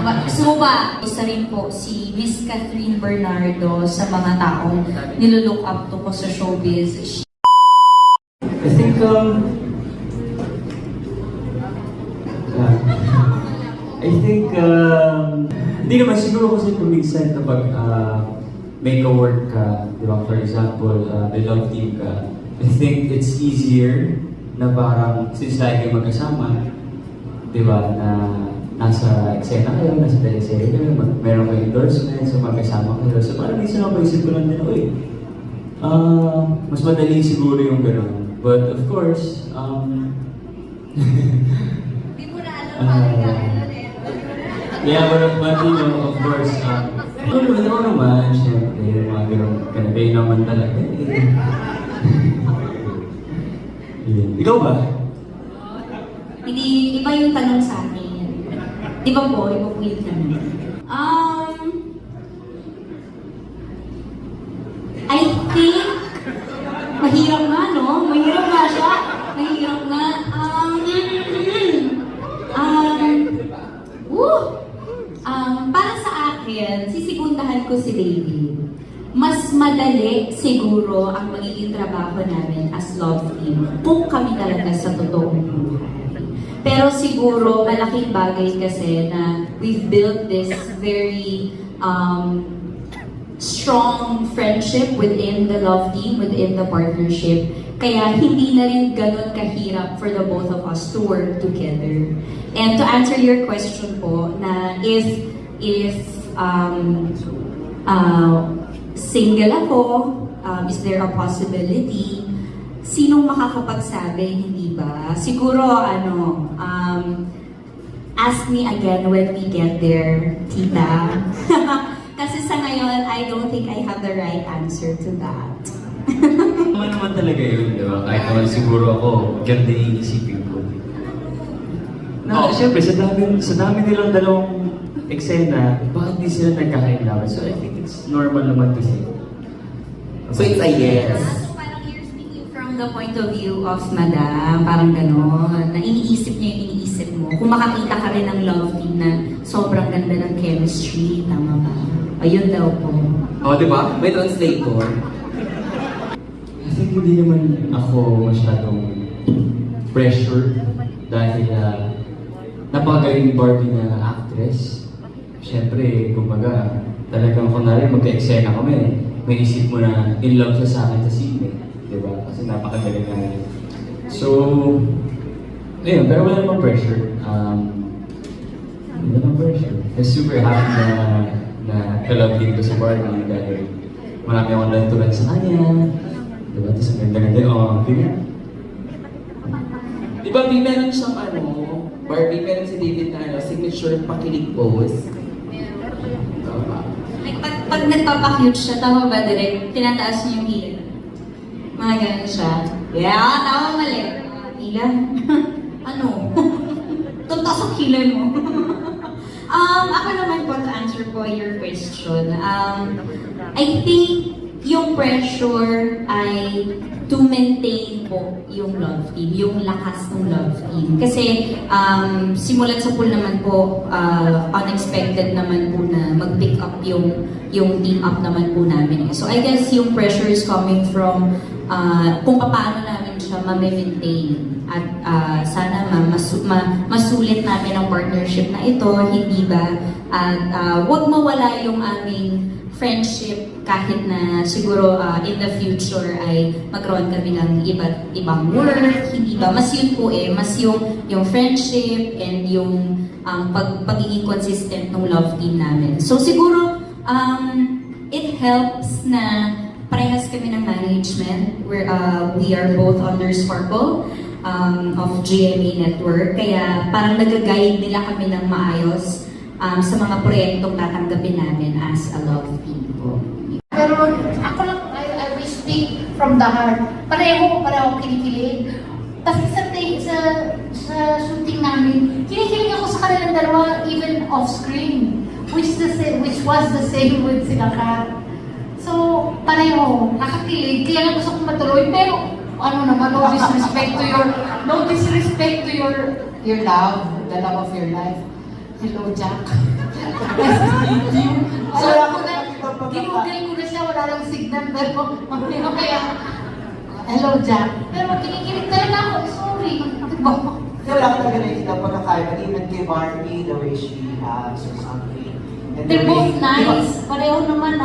Gusto mo ba? Isa rin po si Miss Catherine Bernardo sa mga taong nilulook up to ko sa showbiz. I think, hindi naman siguro kasi kung minsan kapag may ka-work ka, di ba, for example, may love team ka, I think it's easier na parang since lagi kayo magkasama, di ba, na nasa eksena kayo, nasa teleserye kayo, meron kayo endorsement, so magkasama kayo. So parang minsan ako isip ko lang din, mas madali siguro yung gano'n. But of course, Hindi mo na alam parang gano'n eh. yeah, but you know, of course, ako naman, syempre, yung mga gano'n, kanabay naman talaga eh. Ikaw ba? Hindi, iba yung tanong sa akin. Di ba po? Iba po yung tanong. I think, mahirap nga, no? Mahirap nga siya. Mahirap nga. Para sa akin, sisigundahan ko si David. Mas madali siguro ang magiging trabaho namin as love team kung kami talaga sa totoong buhay. Pero siguro malaking bagay kasi na we've built this very strong friendship within the love team, within the partnership. Kaya hindi na rin ganun kahirap for the both of us to work together. And to answer your question po, na if single ako, is there a possibility? Sinong makakapagsabi, hindi ba? Siguro, ask me again when we get there, tita. Kasi sa ngayon, I don't think I have the right answer to that. Naman talaga yun, di ba? Kahit naman siguro ako, ganda yung isipin ko. Siyempre, sa dami nilang dalawang eksena, bakit di sila nagkakainawan? So I think it's normal naman to say. So it's a yes. So parang you're speaking from the point of view of Madam, parang gano'n, na iniisip niya yung iniisip mo. Kung makakita ka rin ng love team na sobrang ganda ng chemistry, tama ba? Ayun daw po. O, di ba? May translator. I think hindi naman ako masyadong pressure dahil napakagaling Barbie na actress. Siyempre, kumbaga, talagang kunwari magka-eksena kami, may isip mo na in love siya sa akin sa scene, di ba? Kasi napakagaling na yun. So, ayun, pero wala namang pressure. Wala namang pressure. I'm super happy na ka-love din ko sa Barbie dahil marami akong natulan sa kanya. Di ba? Tapos ang ganda-ganda, Di ba, meron siyang Barbie, meron si David na signature pakilig pose. Like, pag nagpapakute siya, tama ba direct? Tinataas niya yung hila. Mga ganun siya. Yeah, tama mali. Hila? Ano? Tuntas ang hila mo. Ako naman po to answer po your question. I think yung pressure ay to maintain po yung love team, yung lakas ng love team. Kasi simulat sa pool naman po, unexpected naman po na mag-pick up yung team up naman po namin. So I guess yung pressure is coming from kung paano namin siya ma-maintain. At sana masulit namin ang partnership na ito, hindi ba? At wag mawala yung aming friendship kahit na siguro in the future ay magkaroon kami ng iba't ibang work, hindi ba? Mas yun po mas yung friendship and yung pagiging consistent ng love team namin. So siguro, it helps na parehas kami ng management where we are both under Sparkle of GMA Network. Kaya parang nag-guide nila kami ng maayos sa mga proyektong tatanggapin namin as a love team po. Pero ako lang, I will speak from the heart. Pareho kinikilig. Kasi sa shooting namin, kinikilig ako sa kanilang dalawa even off-screen. Which was the same with sila Kat. So, pareho, nakakilig. Kaya nga gusto kong matuloy, pero no disrespect to your love, the love of your life. Hello, Jack. Nice to meet you. Alam ko na, ginugay ko na siya, wala lang signal, pero kaya, hello, Jack. Pero kinikilig talaga ako, sorry. Wala ka talaga nakikita po na kaya, even kay Barbie, the way she has or something. And They're the way- both nice. Pareho naman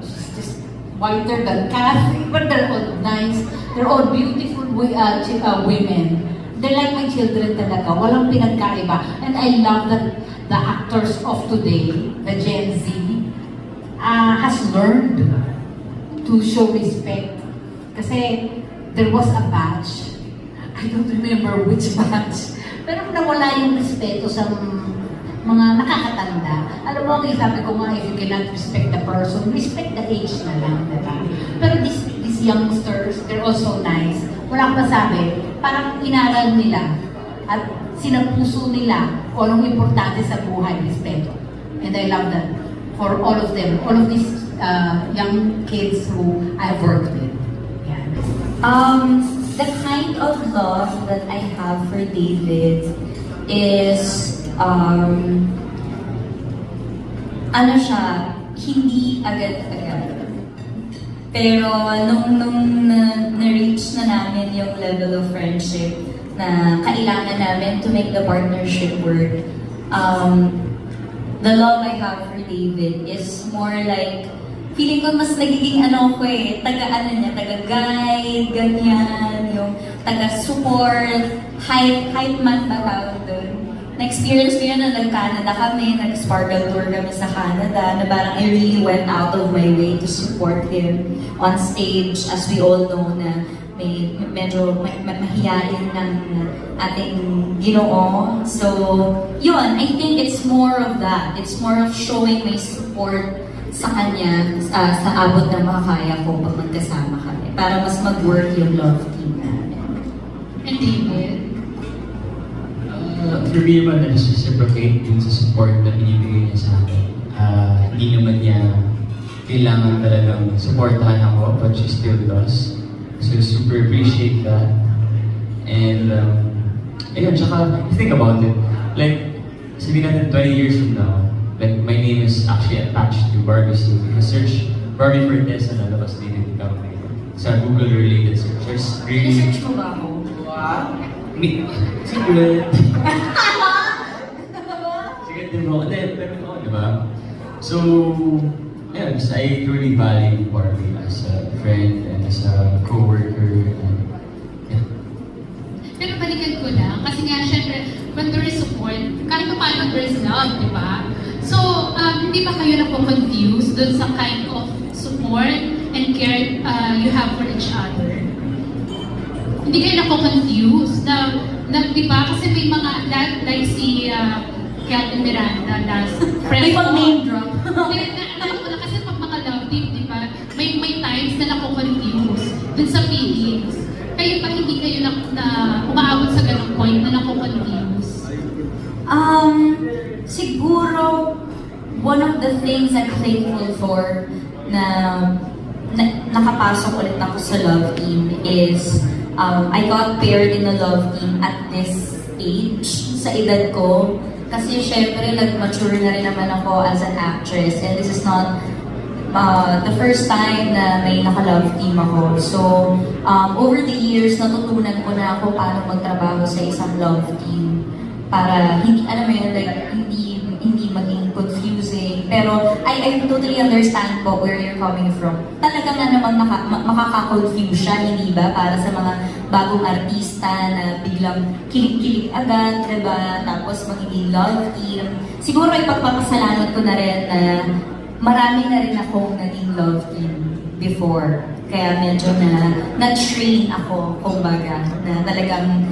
she's just whiter than Kathy, but they're all nice. They're all beautiful women. They're like my children talaga. Walang pinagkaiba. And I love that the actors of today, the Gen Z, has learned to show respect. Kasi there was a batch, I don't remember which batch, pero nawala yung respeto sa mga nakakatanda. Alam mo, sabi ko nga, if you cannot respect the person, respect the age na lang, diba? Pero these youngsters, they're also nice. Wala akong masabi, parang inaral nila at sinapuso nila kung anong importante sa buhay, respeto. And I love that for all of them, all of these young kids who I've worked with. Yeah. The kind of love that I have for David is, ano siya, hindi agad-agad. Pero nung na-reach na namin yung level of friendship na kailangan namin to make the partnership work, the love I have for David is more like, feeling ko mas nagiging taga-guide, ganyan, yung taga-support, hype man ba tawag doon. Na-experience ko yun na nag-Canada kami, nag-sparkle tour kami sa Canada, na parang I really went out of my way to support him on stage, as we all know na medyo mahihain ng ating Ginoo. So, yun, I think it's more of that. It's more of showing my support sa kanya, sa abot na makakaya ko pag magkasama kami, para mas mag-work yung love team namin. And David? For me naman, na just reciprocate dun sa support na binibigay niya sa akin. Hindi naman niya kailangan talagang supportahan ako, but she still does. So, super appreciate that. And, ayun, tsaka, think about it. Like, sabihin natin 20 years from now, like, my name is actually attached to Barbie still. Because search Barbie Fortes na lalabas din yung company. Sa Google-related search. There's really... Research mo ba ako? Secret! Secret din mo. Pero ito, di ba? So, yeah, I truly value Barbie as a friend and as a co-worker. And, yeah. Pero balikan ko lang, kasi nga syempre, when there is support, kahit pa paano there is love, di ba? So, hindi ba kayo napo-confuse dun sa kind of support and care you have for each other? Hindi kayo napo-confuse na di ba? Kasi may mga, like si Kelvin Miranda, last May pag-name drop. Alam ko na kasi pag mga love team, di ba? May times na napo-confuse dun sa feelings. Kayo ba hindi kayo na umaabot sa ganung point na napo-confuse? Siguro, one of the things I'm thankful for na nakapasok ulit ako sa love team is I got paired in a love team at this age, sa edad ko. Kasi syempre, nag-mature na rin naman ako as an actress, and this is not the first time na may naka-love team ako. So, over the years, natutunan ko na ako paano magtrabaho sa isang love team para hindi, alam mo yun, like, hindi maging confusing. Pero, I totally understand po where you're coming from. Talaga nga naman makaka-confuse siya, hindi ba? Para sa mga bagong artista na biglang kilig-kilig agad, diba? Tapos magiging love team. Siguro ipagpapasalamat ko na rin na marami na rin akong naging love team before. Kaya medyo na-train ako, kumbaga, na talagang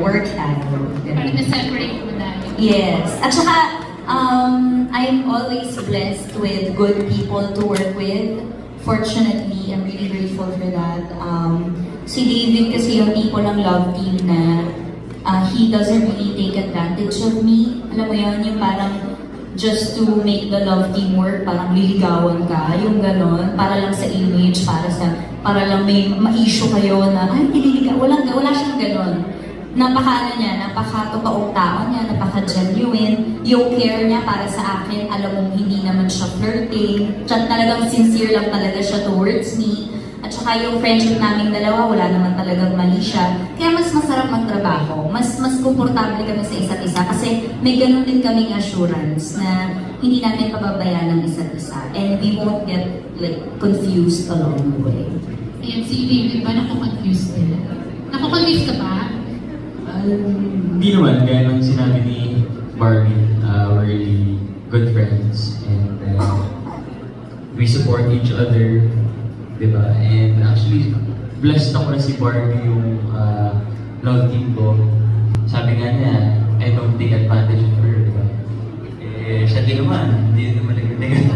work tayo. Parang na-separate mo na. Yes. At saka, I'm always blessed with good people to work with. Fortunately, I'm really grateful for that. Si David kasi yung tipo ng love team na he doesn't really take advantage of me. Alam mo yun, yung parang just to make the love team work, parang liligawan ka, yung ganon, para lang sa image, para lang may ma-issue kayo na, ay, nililigaw, wala siyang ganon. napaka-totoong tao niya, napaka-genuine. Yung care niya para sa akin, alam mong hindi naman siya flirting. Talagang sincere lang talaga siya towards me. At saka yung friendship naming dalawa, wala naman talagang mali siya. Kaya mas masarap magtrabaho. Mas komportable kami sa isa't isa kasi may ganun din kaming assurance na hindi namin pababayaan ng isa't isa. And we won't get confused along the way. Ayan, si David ba nakukonfuse din? Nakukonfuse ka ba? Hindi naman, gaya ng sinabi ni Barbie, we're really good friends and we support each other, diba? And actually, blessed ako na si Barbie yung love team ko. Sabi nga niya, I don't take advantage of her, diba? Eh, siya din naman, hindi naman nag-take.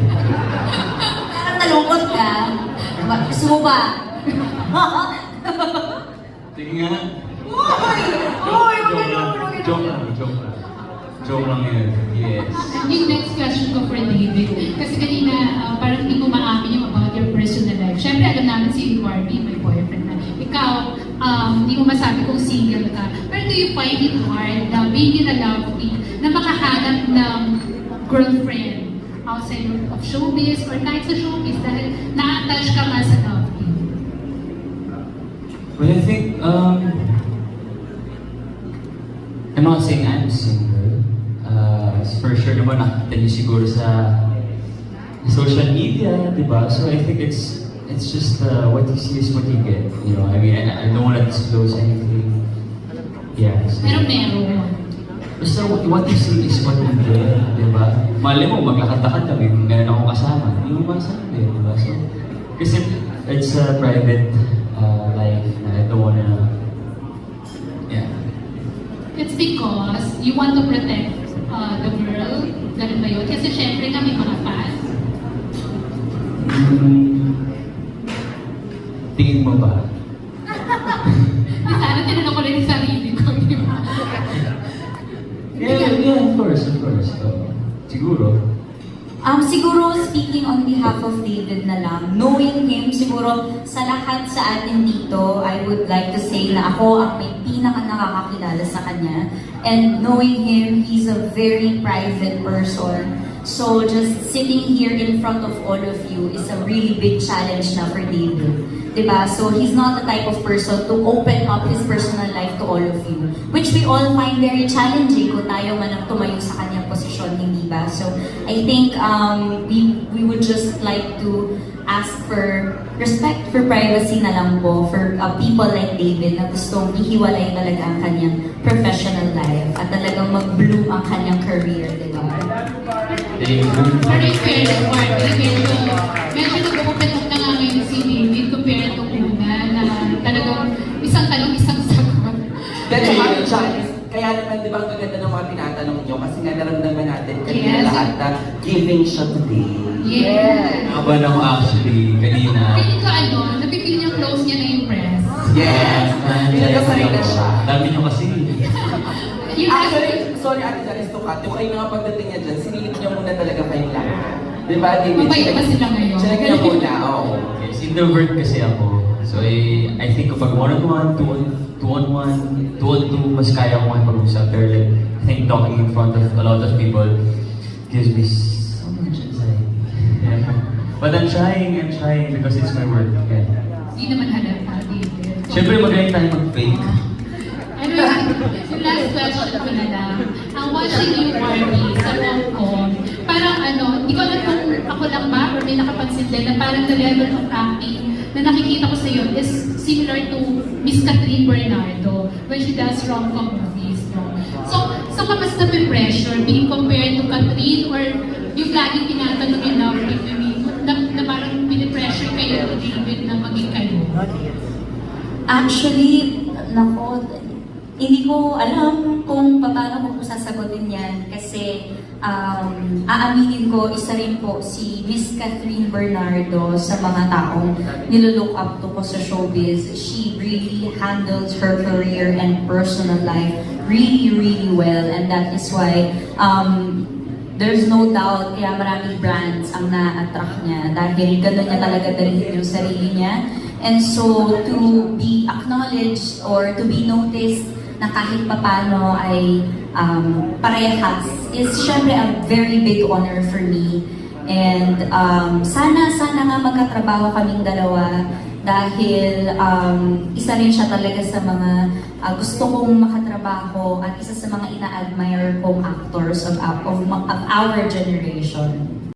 Parang nalungkot ka. Gusto mo ba? Sige nga. Joke lang yun. Yes. Yung next question ko for David, kasi kanina parang hindi mo maamin yung about your personal life. Siyempre, alam namin si Barbie, may boyfriend na. Ikaw, hindi mo masabi kung single ka. Pero do you find it hard na being in a love team na makahanap ng girlfriend outside of showbiz or kahit sa showbiz dahil na-attach ka nga sa love team? Well, I think, I'm not saying I'm single. For sure naman nakita niyo siguro sa social media, di ba? So I think it's just what you see is what you get. You know, I mean, I don't want to disclose anything. Yeah. So, Pero meron. basta what you see is what you get, di ba? Mali mo, maglakad-lakad kami kung meron akong kasama. Hindi mo masabi, di ba? So, kasi it's a private life na I don't wanna, yeah. It's because you want to protect the girl. Ganun ba yun? Kasi syempre kami mga fans. Tingin mo ba? Di sana tinanong ko rin yung sarili ko, di ba? Yeah, of course. Siguro. Siguro speaking on behalf of David na lang, knowing him, siguro sa lahat sa atin dito, I would like to say na ako ang may pinaka nakakakilala sa kanya. And knowing him, he's a very private person. So just sitting here in front of all of you is a really big challenge na for David. Diba? So he's not the type of person to open up his personal life to all of you. Which we all find very challenging kung tayo man ang tumayo sa kanyang posisyon, hindi ba? So I think we would just like to ask for respect for privacy na lang po for people like David na gustong ihiwalay talaga ang kanyang professional life at talagang mag-bloom ang kanyang career, diba? Pero in fairness, Barbie, medyo nag-open up na nga ngayon si David compared to una na talagang isang tanong, isang sagot. Kaya naman, di ba, ang gaganda ng mga tinatanong nyo kasi nga naramdaman natin kanina Yes. lahat na giving siya today. Yeah. Habang ako actually, kanina. Feeling ko napipil niya close niya na yung press. Yes! Pinagkasarin na siya. Dami niyo kasi. Yung Actually, sorry Ate Janice to cut. Yung kayo nga pagdating niya dyan, sinilip niya muna talaga kayong lahat. Di ba, David? Mabait ba sila ngayon? Check niya muna, oo. Yes, introvert kasi ako. So I think kapag one-on-one, two-on-two, mas kaya ko makipag-usap. Pero like, I think talking in front of a lot of people gives me so much anxiety. Yeah. But I'm trying because it's my work. Yeah. Hindi naman halata, David. Siyempre magaling tayo mag-fake. Ano yung last question ko na lang. Ang watching you, Barbie, sa Hong Kong, parang hindi ko alam kung ako lang ba or may nakapansin din na parang the level of acting na nakikita ko sa iyo is similar to Miss Catherine Bernardo when she does rom-com movies. No? So ka mas na-pressure being compared to Catherine or yung laging tinatanong yung love team na parang pinipressure kayo to David na maging kayo? Actually, nako, hindi ko alam kung paano ko sasagutin yan kasi aaminin ko, isa rin po si Miss Catherine Bernardo sa mga taong nilook up to ko sa showbiz. She really handles her career and personal life really well, and that is why there's no doubt kaya maraming brands ang na-attract niya dahil gano'n niya talaga dalhin yung sarili niya. And so to be acknowledged or to be noticed na kahit papano ay parehas is syempre a very big honor for me. And sana nga magkatrabaho kaming dalawa dahil isa rin siya talaga sa mga gusto kong makatrabaho at isa sa mga ina-admire kong actors of our generation.